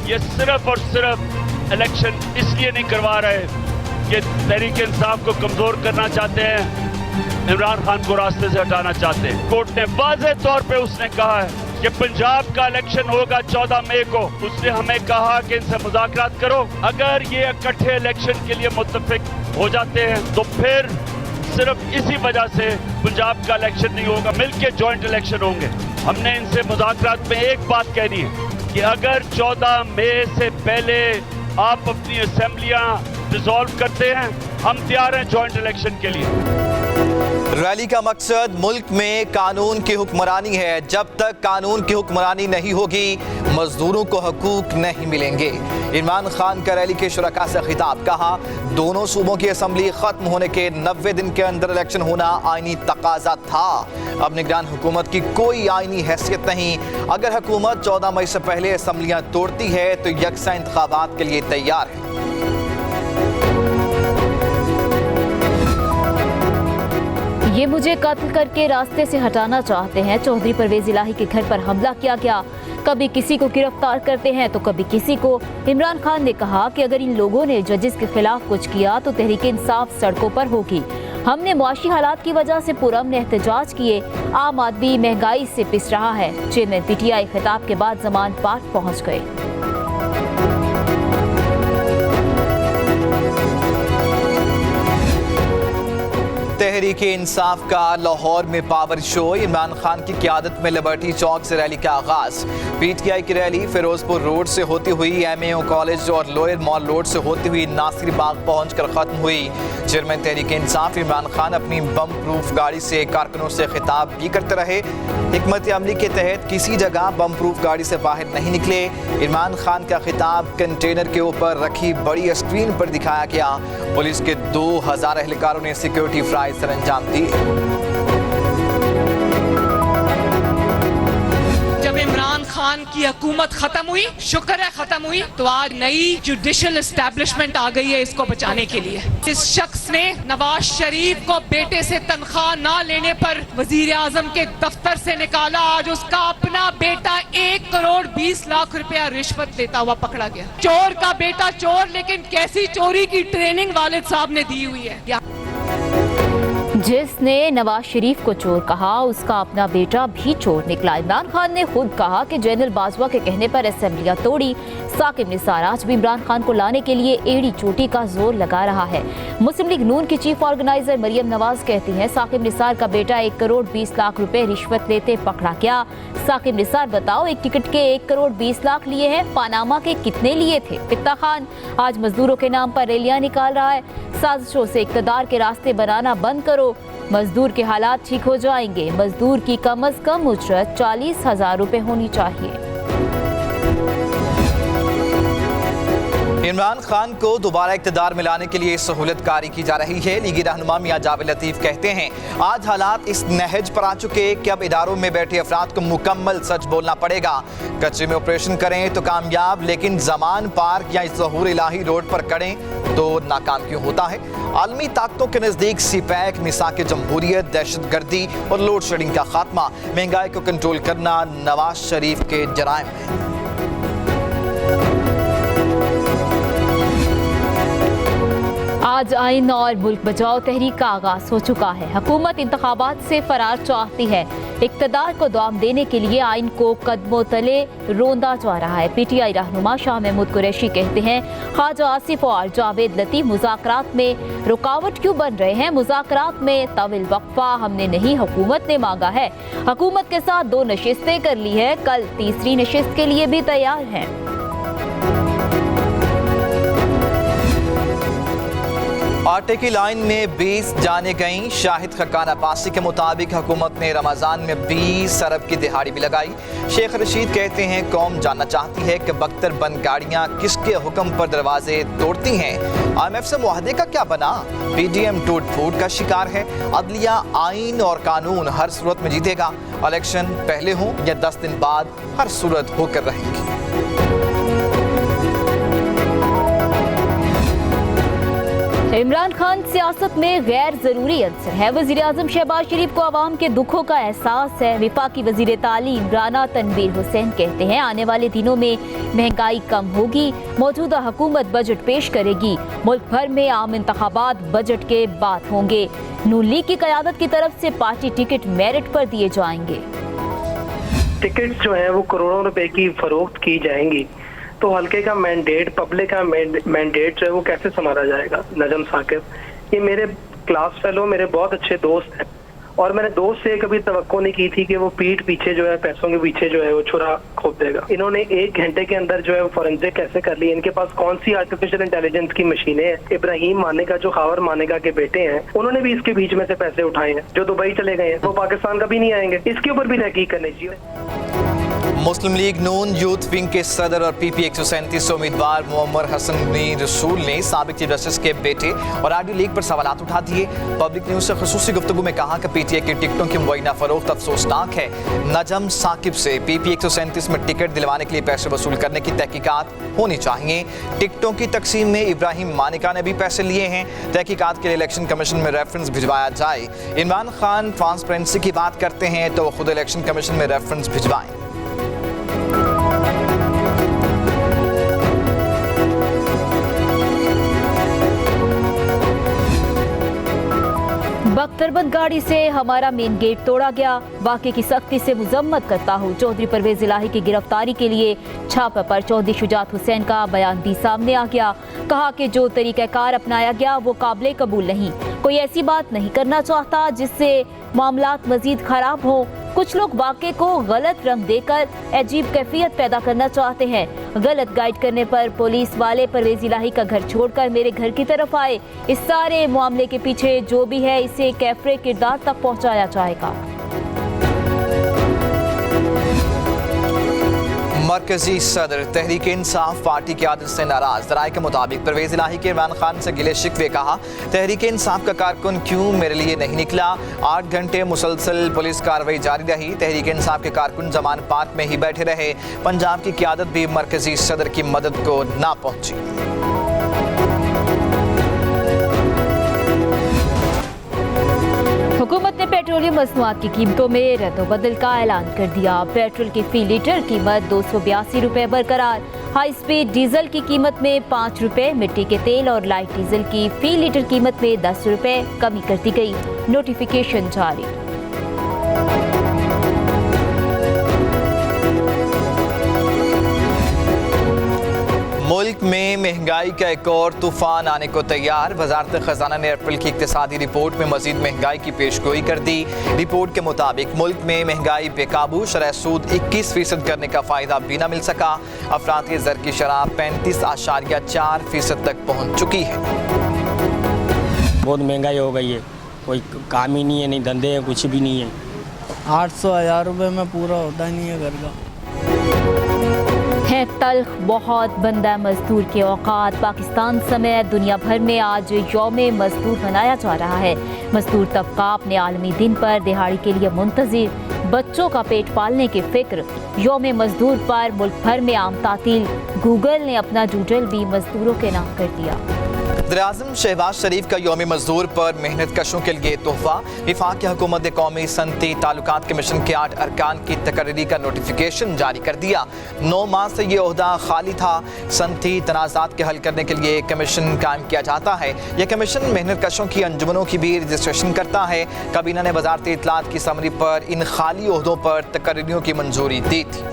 ये सिर्फ और सिर्फ इलेक्शन इसलिए नहीं करवा रहे कि तहरीक इंसाफ को कमजोर करना चाहते हैं, इमरान खान को रास्ते से हटाना चाहते हैं। कोर्ट ने वाज़ेह तौर पे उसने कहा है कि पंजाब का इलेक्शन होगा 14 मई को। उसने हमें कहा कि इनसे मुज़ाकरात करो, अगर ये इकट्ठे इलेक्शन के लिए मुत्तफिक हो जाते हैं तो फिर सिर्फ इसी वजह से पंजाब का इलेक्शन नहीं होगा, मिलके जॉइंट इलेक्शन होंगे। हमने इनसे मुज़ाकरात में एक बात कहनी है कि अगर 14 मई से पहले आप अपनी असेंबलियां डिसॉल्व करते हैं, हम तैयार हैं जॉइंट इलेक्शन के लिए। रैली का मकसद मुल्क में कानून की हुक्मरानी है। जब तक कानून की हुक्मरानी नहीं होगी, मजदूरों को हकूक नहीं मिलेंगे। इमरान खान का रैली के शुरका से खिताब, कहा दोनों सूबों की असम्बली खत्म होने के 90 दिन के अंदर इलेक्शन होना आईनी तकाजा था। अब निगरान हुकूमत की कोई आईनी हैसियत नहीं। अगर हुकूमत 14 मई से पहले असम्बलियां तोड़ती है तो यकसा इंतखाबात के लिए तैयार है। ये मुझे कत्ल करके रास्ते से हटाना चाहते हैं। चौधरी परवेज इलाही के घर पर हमला किया गया, कभी किसी को गिरफ्तार करते हैं तो कभी किसी को। इमरान खान ने कहा कि अगर इन लोगों ने जजेस के खिलाफ कुछ किया तो तहरीक इंसाफ सड़कों पर होगी। हमने मुआशी हालात की वजह से पुरअमन एहतजाज किए। आम आदमी महंगाई से पिस रहा है। चेयरमैन पीटीआई खिताब के बाद जमानत पार्क पहुँच गए। तहरीक इंसाफ का लाहौर में पावर शो। इमरान खान की क़यादत में लिबर्टी चौक से रैली का आगाज। पीटीआई की रैली फिरोजपुर रोड से होती हुई एमएओ कॉलेज और लोअर मॉल रोड से होती हुई नासिर बाग पहुंचकर खत्म हुई। चेयरमैन तहरीक इंसाफ इमरान खान अपनी बम प्रूफ गाड़ी से कारकुनों से खिताब भी करते रहे। हिकमत अमली के तहत किसी जगह बम प्रूफ गाड़ी से बाहर नहीं निकले। इमरान खान का खिताब कंटेनर के ऊपर रखी बड़ी स्क्रीन पर दिखाया गया। पुलिस के 2000 एहलकारों ने सिक्योरिटी फ्राइज सरंजाम दी। जब इमरान खान की हुकूमत खत्म हुई, शुक्र है खत्म हुई, तो आज नई जुडिशल एस्टैब्लिशमेंट आ गई है इसको बचाने के लिए। इस शख्स ने नवाज शरीफ को बेटे से तनख्वाह ना लेने पर वजीर आजम के दफ्तर से निकाला। आज उसका अपना बेटा 1 करोड़ 20 लाख रुपया रिश्वत लेता हुआ पकड़ा गया। चोर का बेटा चोर, लेकिन कैसी चोरी की ट्रेनिंग वालिद साहब ने दी हुई है। जिसने नवाज शरीफ को चोर कहा, उसका अपना बेटा भी चोर निकला। इमरान खान ने खुद कहा कि जनरल बाजवा के कहने पर असेंबलियां तोड़ी। साकिब निसार आज भी इमरान खान को लाने के लिए एड़ी चोटी का जोर लगा रहा है। मुस्लिम लीग नून की चीफ ऑर्गेनाइजर मरियम नवाज कहती हैं साकिब निसार का बेटा 1 करोड़ 20 लाख रुपए रिश्वत लेते पकड़ा गया। साकिब निसार बताओ, एक टिकट के 1 करोड़ 20 लाख लिए हैं, पानामा के कितने लिए थे? पित्ता खान आज मजदूरों के नाम पर रैलियां निकाल रहा है। साजिशों से इक़्तिदार के रास्ते बनाना बंद करो, मजदूर के हालात ठीक हो जाएंगे। मजदूर की कम से कम उजरत 40,000 रुपए होनी चाहिए। इमरान खान को दोबारा इक़्तिदार में लाने के लिए सहूलतकारी की जा रही है। लीगी रहनुमा मियां जावेद लतीफ़ कहते हैं आज हालात इस नहज पर आ चुके कि अब इदारों में बैठे अफराद को मुकम्मल सच बोलना पड़ेगा। कच्चे में ऑपरेशन करें तो कामयाब, लेकिन जमान पार्क या ज़हूर इलाही रोड पर करें तो नाकाम क्यों होता है? आलमी ताकतों के नज़दीक सीपैक, मिसाक जमहूरियत, दहशत गर्दी और लोड शेडिंग का खात्मा, महंगाई को कंट्रोल करना नवाज शरीफ के जराइम है। आज आइन और मुल्क बचाओ तहरीक का आगाज हो चुका है। हुकूमत इंतखाबात से फरार चाहती है। इक़्तिदार को दाम देने के लिए आइन को कदमों तले रोंदा जा रहा है। पीटीआई रहनुमा शाह महमूद कुरैशी कहते हैं ख्वाजा आसिफ और जावेद लतीफ़ मुज़ाकरात में रुकावट क्यों बन रहे हैं? मुज़ाकरात में तविल वक्फा हमने नहीं, हुकूमत ने मांगा है। हुकूमत के साथ 2 नशिस्तें कर ली है, कल तीसरी नशिस्त के लिए भी तैयार हैं। आटे की लाइन में 20 जाने गईं। शाहिद खकान अब्बासी के मुताबिक हुकूमत ने रमज़ान में 20 अरब की दिहाड़ी भी लगाई। शेख रशीद कहते हैं कौम जानना चाहती है कि बख्तर बंद गाड़ियाँ किसके हुक्म पर दरवाजे तोड़ती हैं। IMF से मुआहदे का क्या बना? PDM टूट फूट का शिकार है। अदलिया आइन और कानून हर सूरत में जीतेगा। इलेक्शन पहले हों या 10 दिन बाद, हर सूरत होकर रहेंगी। इमरान खान सियासत में गैर जरूरी अंसर है। वज़ीर-ए-आज़म शहबाज शरीफ को अवाम के दुखों का एहसास है। वफाकी वज़ीर तालीम राना तनवीर हुसैन कहते हैं आने वाले दिनों में महंगाई कम होगी। मौजूदा हुकूमत बजट पेश करेगी। मुल्क भर में आम इंतखाबात बजट के बाद होंगे। नून लीग की क़यादत की तरफ से पार्टी टिकट मेरिट पर दिए जाएंगे। टिकट जो है वो करोड़ों रुपए की फरोख्त की जाएंगी, तो हल्के का मैंडेट, पब्लिक का मैंडेट जो है वो कैसे संभाला जाएगा? नजम साकिब ये मेरे क्लास फेलो, मेरे बहुत अच्छे दोस्त हैं, और मैंने दोस्त से कभी तवक्को नहीं की थी कि वो पीठ पीछे जो है, पैसों के पीछे जो है वो छुरा खोद देगा। इन्होंने 1 घंटे के अंदर जो है फोरेंसिक कैसे कर ली? इनके पास कौन सी आर्टिफिशियल इंटेलिजेंस की मशीनें हैं? इब्राहिम मानेगा जो खावर मानेगा के बेटे हैं, उन्होंने भी इसके बीच में से पैसे उठाए हैं। जो दुबई चले गए हैं वो पाकिस्तान कभी नहीं आएंगे। इसके ऊपर भी तहकीक करनी चाहिए। मुस्लिम लीग नून यूथ विंग के सदर और PP 137 उम्मीदवार मोहम्मद हसन मीर रसूल ने साबिक चीफ जस्टिस के बेटे और आडियो लीक पर सवालात उठा दिए। पब्लिक न्यूज से खुसूसी गुफ्तगू में कहा कि PTI की टिकटों की मुबैना फरोख्त अफसोसनाक है। नजम साकिब से PP 137 में टिकट दिलवाने के लिए पैसे वसूल करने की तहकीकात होनी चाहिए। टिकटों की तकसीम में इब्राहिम मानिका ने भी पैसे लिए हैं। तहकीकात के लिए इलेक्शन कमीशन में रेफरेंस भिजवाया जाए। इमरान खान ट्रांसपेरेंसी की बात करते हैं तो खुद इलेक्शन कमीशन में रेफरेंस भिजवाएं। बख्तरबंद गाड़ी से हमारा मेन गेट तोड़ा गया। वाक़े की सख्ती से मुजम्मत करता हूँ। चौधरी परवेज इलाही की गिरफ्तारी के लिए छापे पर चौधरी शुजात हुसैन का बयान भी सामने आ गया। कहा कि जो तरीक़ाकार अपनाया गया वो काबिल कबूल नहीं। कोई ऐसी बात नहीं करना चाहता जिससे मामलात मजीद खराब हो। कुछ लोग वाक़े को गलत रंग देकर अजीब कैफियत पैदा करना चाहते हैं। गलत गाइड करने पर पुलिस वाले परवेज इलाही का घर छोड़कर मेरे घर की तरफ आए। इस सारे मामले के पीछे जो भी है इसे कैफरे किरदार तक पहुंचाया जाएगा। मरकजी सदर तहरीक इंसाफ पार्टी की आदत से नाराज। दराए के मुताबिक परवेज इलाही के इमरान खान से गिले शिकवे। कहा तहरीक इंसाफ का कारकुन क्यों मेरे लिए नहीं निकला? 8 घंटे मुसलसल पुलिस कार्रवाई जारी रही। तहरीक इंसाफ के कारकुन जमान पार्क में ही बैठे रहे। पंजाब की क़यादत भी मरकजी सदर की मदद को ना पहुंची। हुकूमत ने पेट्रोलियम मसनूआत की कीमतों में रद्द-ओ-बदल का ऐलान कर दिया। पेट्रोल की फी लीटर कीमत 282 रुपये बरकरार। हाई स्पीड डीजल की कीमत में 5 रुपये, मिट्टी के तेल और लाइट डीजल की फी लीटर कीमत में 10 रुपये कमी कर दी गई। नोटिफिकेशन जारी। मुल्क में महंगाई का एक और तूफान आने को तैयार। वजारत खजाना ने अप्रैल की इक्तिसादी रिपोर्ट में मजीद महंगाई की पेशगोई कर दी। रिपोर्ट के मुताबिक मुल्क में महंगाई बेकाबू, शरह सूद 21% करने का फ़ायदा भी न मिल सका। अफराती ज़र की शरह 35.4% तक पहुँच चुकी है। बहुत महंगाई हो गई है, कोई काम ही नहीं है, नहीं धंधे हैं, कुछ भी नहीं है। 800-1000 रुपये में पूरा होता नहीं है घर का। है तल्ख बहुत बंदा मजदूर के औकात। पाकिस्तान समेत दुनिया भर में आज यौम मजदूर मनाया जा रहा है। मजदूर तबका अपने आलमी दिन पर दिहाड़ी के लिए मुंतजिर। बच्चों का पेट पालने की फिक्र। यौम मजदूर पर मुल्क भर में आम तातील। गूगल ने अपना डूडल भी मजदूरों के नाम कर दिया। वज़ीर-ए-आज़म शहबाज शरीफ का यौम मजदूर पर मेहनत कशों के लिए तोहफा। वफाकी हुकूमत ने कौमी सनती ताल्लुकात कमीशन के 8 अरकान की तकर्री का नोटिफिकेशन जारी कर दिया। 9 माह से ये ओहदा खाली था। सनती तनाज़ात के हल करने के लिए कमीशन कायम किया जाता है। यह कमीशन मेहनत कशों की अंजुमनों की भी रजिस्ट्रेशन करता है। काबीना ने वजारत इत्तलात की समरी पर इन खाली ओहदों पर तकर्रियों की मंजूरी दी थी।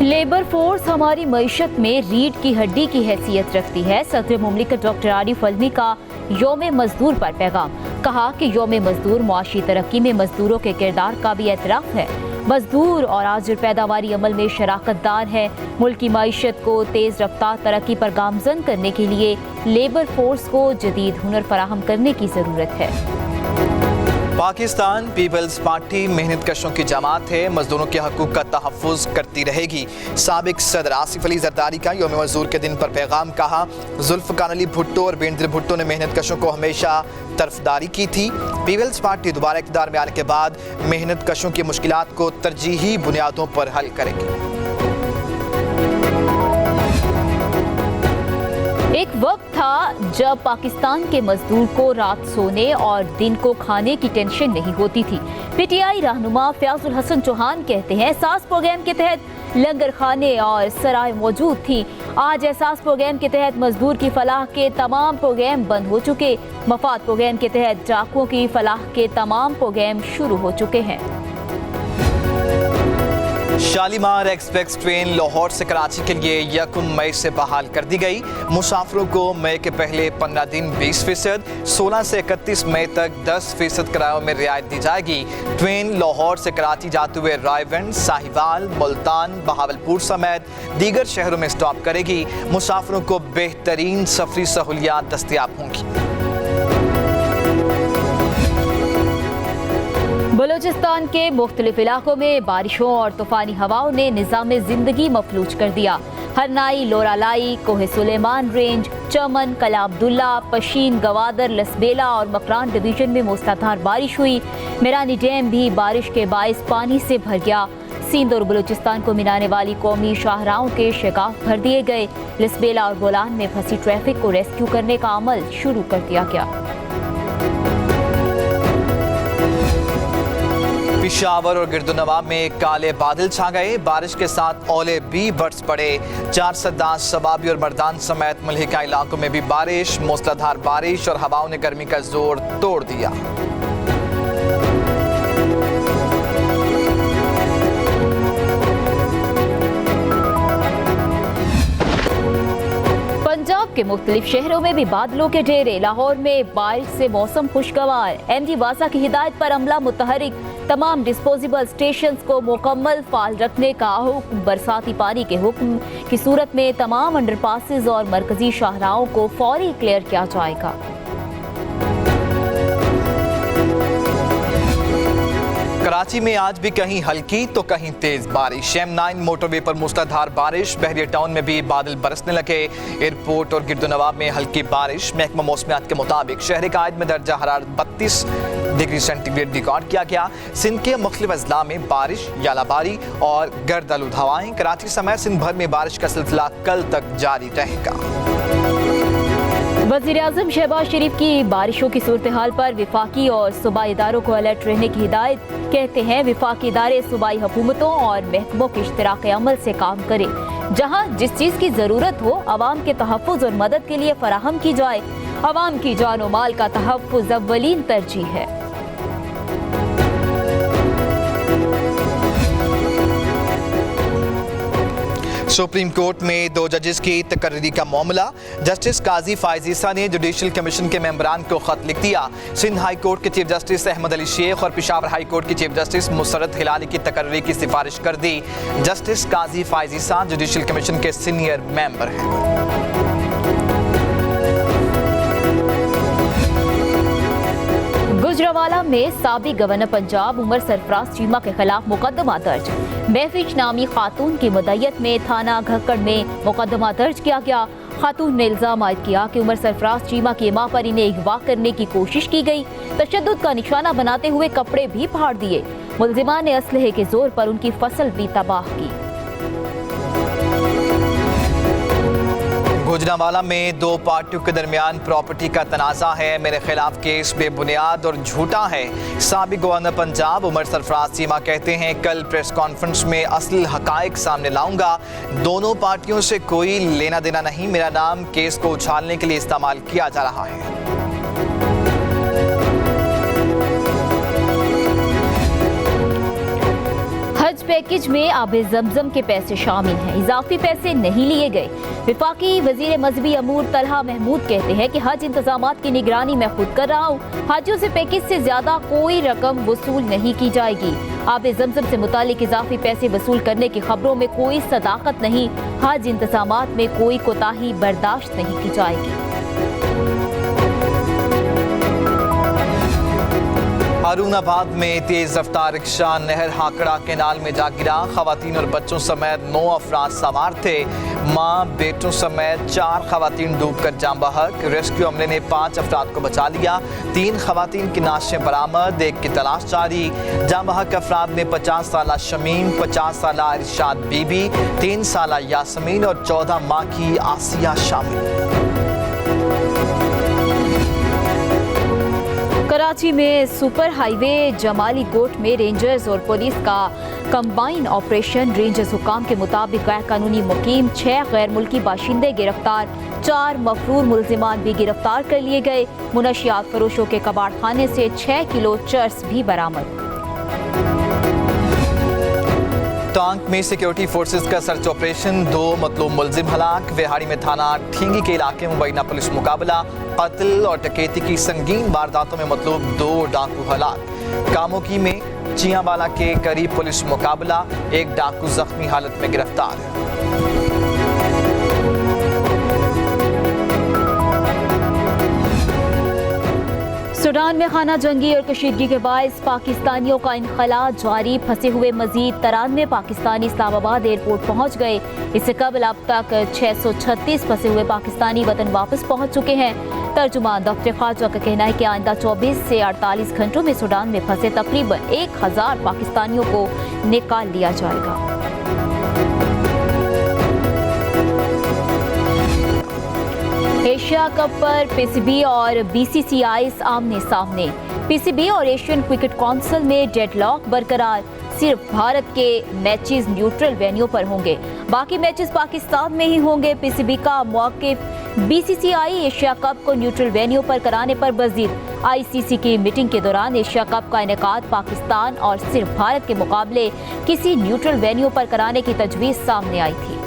लेबर फोर्स हमारी मईशत में रीढ़ की हड्डी की हैसियत रखती है। सदर मुमलिकत डॉक्टर आरिफ अलवी का यौम मजदूर पर पैगाम। कहा कि यौम मजदूर मुआशी तरक्की में मजदूरों के किरदार का भी एतराफ़ है। मजदूर और आजिर पैदावारी अमल में शराकत दार है। मुल्क की मईशत को तेज़ रफ्तार तरक्की पर गामजन करने के लिए लेबर फोर्स को जदीद हुनर फराहम करने की ज़रूरत है। पाकिस्तान पीपल्स पार्टी मेहनत कशों की जमात है। मजदूरों के हकूक़ का तहफ़्फ़ुज़ करती रहेगी। साबिक सदर आसिफ अली जरदारी का यौम मजदूर के दिन पर पैगाम। कहा जुल्फ़िकार अली भुट्टो और बेनज़ीर भुट्टो ने मेहनत कशों को हमेशा तरफदारी की थी। पीपल्स पार्टी दोबारा इक़्तिदार में आने के बाद मेहनत कशों की मुश्किलात को तरजीही बुनियादों पर हल करेगी। वक्त था जब पाकिस्तान के मजदूर को रात सोने और दिन को खाने की टेंशन नहीं होती थी। पीटीआई रहनुमा फयाजुल हसन चौहान कहते हैं, एहसास प्रोग्राम के तहत लंगर खाने और सराय मौजूद थी। आज एहसास प्रोग्राम के तहत मजदूर की फलाह के तमाम प्रोग्राम बंद हो चुके। मफाद प्रोग्राम के तहत डाकुओं की फलाह के तमाम प्रोग्राम शुरू हो चुके हैं। शालीमार एक्सप्रेस ट्रेन लाहौर से कराची के लिए 1 मई से बहाल कर दी गई। मुसाफिरों को मई के पहले 15 दिन 20%, 16 से 31 मई तक 10% किरायों में रियायत दी जाएगी। ट्रेन लाहौर से कराची जाते हुए रायगंज, साहिवाल, मुल्तान, बहावलपुर समेत दीगर शहरों में स्टॉप करेगी। मुसाफिरों को बेहतरीन सफरी सहूलियात दस्तयाब होंगी। बलूचिस्तान के मुख्तलिफ इलाकों में बारिशों और तूफानी हवाओं ने निज़ाम ज़िंदगी मफलूज कर दिया। हरनाई, लोरालाई, कोहे सुलेमान रेंज, चमन, कला अब्दुल्ला, पशीन, गवादर, लसबेला और मकरान डिवीजन में मूसलाधार बारिश हुई। मेरानी डैम भी बारिश के बाइस पानी से भर गया। सिंध और बलूचिस्तान को मिलाने वाली कौमी शाहराहों के शिकाफ भर दिए गए। लसबेला और बोलान में फंसी ट्रैफिक को रेस्क्यू करने का अमल शुरू कर दिया गया। पिशावर और गिरदुनवा में काले बादल छा गए। बारिश के साथ ओले भी बरस पड़े। 4 सद्दास, सबाबी और मर्दान समेत मलहिका इलाकों में भी बारिश। मूसलाधार बारिश और हवाओं ने गर्मी का जोर तोड़ दिया। पंजाब के मुख्तलिफ शहरों में भी बादलों के डेरे। लाहौर में बारिश से मौसम खुशगवार। MD वासा की हिदायत पर अमला मुतहरिक। तमाम डिस्पोजेबल स्टेशंस को मुकम्मल फाल रखने का हुक्म। बरसाती पानी के हुक्म की सूरत में तमाम अंडरपासेस और मरकजी शाहराहों को फौरी क्लियर किया जाएगा। कराची में आज भी कहीं हल्की तो कहीं तेज बारिश। M9 मोटरवे पर मूसलाधार बारिश। बहरिया टाउन में भी बादल बरसने लगे। एयरपोर्ट और गिरदुनवाब में हल्की बारिश। महकमा मौसमियात के मुताबिक शहर कायद में दर्जा हरारत 32 डिग्री सेंटीग्रेड रिकॉर्ड किया गया। सिंध के मुख्तलिफ अजला में बारिश, यालाबारी और गर्द आलूद हवाएं। कराची समेत सिंध भर में बारिश का सिलसिला कल तक जारी रहेगा। वज़ीर-ए-आज़म शहबाज शरीफ की बारिशों की सूरत हाल पर विफाकी और सूबाई इदारों को अलर्ट रहने की हिदायत। कहते हैं विफाकी इदारे सूबाई हुकूमतों और महकमों के इश्तिराक अमल से काम करें। जहाँ जिस चीज़ की ज़रूरत हो अवाम के तहफ़्फ़ुज़ और मदद के लिए फराहम की जाए। अवाम की जान और माल का तहफ़्फ़ुज़ अव्वलीन तरजीह है। सुप्रीम कोर्ट में 2 जजेस की तकर्री का मामला। जस्टिस काजी फायजीसा ने जुडिशल कमीशन के मेंबरान को खत लिख दिया। सिंध हाई कोर्ट के चीफ जस्टिस अहमद अली शेख और पिशावर हाई कोर्ट के चीफ जस्टिस मुसरत हिलाली की तकर्री की सिफारिश कर दी। जस्टिस काजी फायजीसा जुडिशल कमीशन के सीनियर मेंबर हैं। गुजरावाला में साबिक गवर्नर पंजाब उमर सरफराज चीमा के खिलाफ मुकदमा दर्ज। महफिज नामी खातून की मदयत में थाना घक्कड़ में मुकदमा दर्ज किया गया। खातून ने इल्जाम आयद किया कि उमर सरफराज चीमा की मां पर इन्हें अगवा करने की कोशिश की गई। तशद्दुद का निशाना बनाते हुए कपड़े भी फाड़ दिए। मुल्जिमान ने असलहे के जोर पर उनकी फसल भी तबाह की। गुजरावाला में 2 पार्टियों के दरमियान प्रॉपर्टी का तनाज़ा है। मेरे खिलाफ केस बेबुनियाद और झूठा है। साबिक गवर्नर पंजाब उमर सरफराज चीमा कहते हैं, कल प्रेस कॉन्फ्रेंस में असल हकायक सामने लाऊंगा। दोनों पार्टियों से कोई लेना देना नहीं। मेरा नाम केस को उछालने के लिए इस्तेमाल किया जा रहा है। हज पैकेज में आबे जमजम के पैसे शामिल हैं। इजाफी पैसे नहीं लिए गए। विफाकी वजीर मजहबी अमूर तलहा महमूद कहते हैं कि हज इंतजामात की निगरानी मैं खुद कर रहा हूँ। हाजियों से पैकेज से ज्यादा कोई रकम वसूल नहीं की जाएगी। आबे जमजम से मुतालिक इजाफी पैसे वसूल करने की खबरों में कोई सदाकत नहीं। हज इंतजामात में कोई कोताही बर्दाश्त नहीं की जाएगी। अरुणाबाद में तेज रफ्तार रिक्शा नहर हाकड़ा केनाल में जा गिरा। खवातीन और बच्चों समेत 9 अफराद सवार थे। मां बेटों समेत 4 खवातीन डूबकर जाम बहक। रेस्क्यू अमले ने 5 अफराद को बचा लिया। 3 खवातीन की नाशें बरामद, 1 की तलाश जारी। जाम बहक अफराद में 50 साला शमीम, 50 साला इरशाद बीबी, 3 साला यासमीन और 14 माह की आसिया शामिल। कराची में सुपर हाईवे जमाली गोट में रेंजर्स और पुलिस का कंबाइन ऑपरेशन। रेंजर्स हुकाम के मुताबिक गैर कानूनी मुकीम 6 गैर मुल्की बाशिंदे गिरफ्तार, 4 मफरूर मुल्जिमान भी गिरफ्तार कर लिए गए। मुनशियात फरोशों के कबाड़ खाने से 6 किलो चर्स भी बरामद। टांग में सिक्योरिटी फोर्सेस का सर्च ऑपरेशन, 2 मतलूब मुलजिम हलाक। विहाड़ी में थाना ठींगी के इलाके में मुबैना पुलिस मुकाबला, कत्ल और डकैती की संगीन वारदातों में मतलूब 2 डाकू हलाक। कामोकी में चियाबाला के करीब पुलिस मुकाबला, 1 डाकू जख्मी हालत में गिरफ्तार। सूडान में खाना जंगी और कशीदगी के बायस पाकिस्तानियों का इनखला जारी। फंसे हुए मजीद 93 पाकिस्तानी इस्लामाबाद एयरपोर्ट पहुंच गए। इससे कबल अब तक 636 फंसे हुए पाकिस्तानी वतन वापस पहुंच चुके हैं। तर्जुमान दफ्तर खारजा का कहना है कि आइंदा 24 से 48 घंटों में सूडान में फंसे तकरीबन 1000 पाकिस्तानियों को निकाल लिया जाएगा। एशिया कप पर पीसीबी और बीसीसीआई आमने सामने। पीसीबी और एशियन क्रिकेट काउंसिल में डेडलॉक बरकरार। सिर्फ भारत के मैचेस न्यूट्रल वेन्यू पर होंगे, बाकी मैचेस पाकिस्तान में ही होंगे। पीसीबी का मौक़िफ़ बीसीसीआई एशिया कप को न्यूट्रल वेन्यू पर कराने पर बज़िद। आईसीसी की मीटिंग के दौरान एशिया कप का इनेकाद पाकिस्तान और सिर्फ भारत के मुकाबले किसी न्यूट्रल वेन्यू पर कराने की तजवीज़ सामने आई थी।